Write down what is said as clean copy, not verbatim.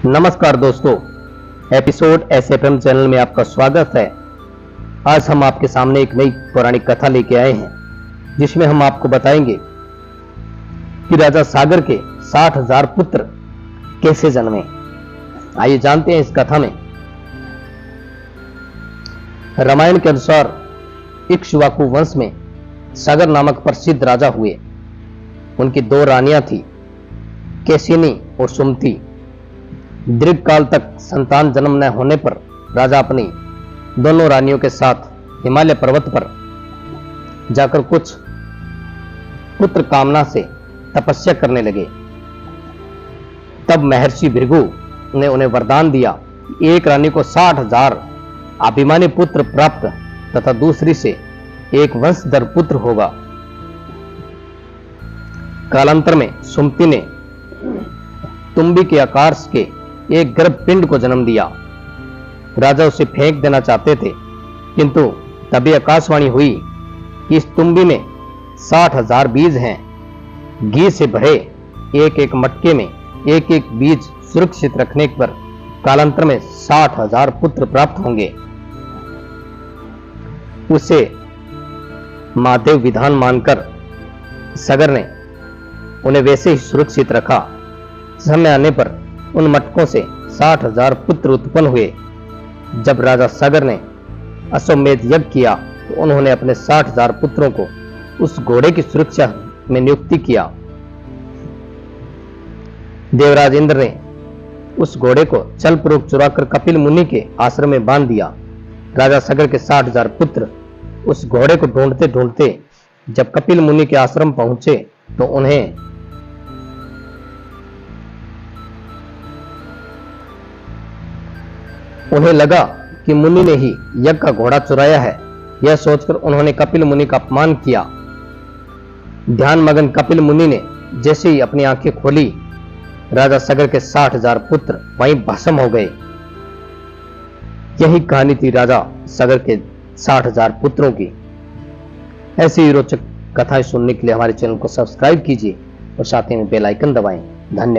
नमस्कार दोस्तों, episode SFM channel में आपका स्वागत है। आज हम आपके सामने एक नई पौराणिक कथा लेके आए हैं, जिसमें हम आपको बताएंगे कि राजा सागर के 60,000 पुत्र कैसे जन्मे। आइए जानते हैं इस कथा में। रामायण के अनुसार इक्ष्वाकु वंश में सागर नामक प्रसिद्ध राजा हुए। उनकी 2 रानियां थी, केशिनी और सुमति। दीर्घ काल तक संतान जन्म न होने पर राजा अपनी दोनों रानियों के साथ हिमालय पर्वत पर जाकर कुछ पुत्र कामना से तपस्या करने लगे। तब महर्षि भृगु ने उन्हें वरदान दिया कि एक रानी को 60,000 अभिमानी पुत्र प्राप्त तथा दूसरी से एक वंशधर पुत्र होगा। कालांतर में सुमति ने तुम्बी के आकार के एक गर्भपिंड को जन्म दिया। राजा उसे फेंक देना चाहते थे, किंतु तभी आकाशवाणी हुई कि इस तुम्बी में 60,000 बीज हैं। घी से भरे एक एक मटके में एक एक बीज सुरक्षित रखने पर कालांतर में 60,000 पुत्र प्राप्त होंगे। उसे महादेव विधान मानकर सागर ने उन्हें वैसे ही सुरक्षित रखा। समय आने पर उन मटकों से 60,000 पुत्र उत्पन्न हुए। जब राजा सागर ने अश्वमेध यज्ञ किया तो उन्होंने अपने 60,000 पुत्रों को उस घोड़े की सुरक्षा में नियुक्ति किया। देवराज इंद्र ने उस घोड़े को छलपूर्वक चुराकर कपिल मुनि के आश्रम में बांध दिया। राजा सागर के 60,000 पुत्र उस घोड़े को ढूंढते ढूंढते जब कपिल मुनि के आश्रम पहुंचे तो उन्हें लगा कि मुनि ने ही यज्ञ का घोड़ा चुराया है। यह सोचकर उन्होंने कपिल मुनि का अपमान किया। ध्यान मगन कपिल मुनि ने जैसे ही अपनी आंखें खोली, राजा सागर के 60,000 पुत्र वहीं भस्म हो गए। यही कहानी थी राजा सागर के 60,000 पुत्रों की। ऐसी ही रोचक कथाएं सुनने के लिए हमारे चैनल को सब्सक्राइब कीजिए और साथ ही में बेल आइकन दबाएं। धन्यवाद।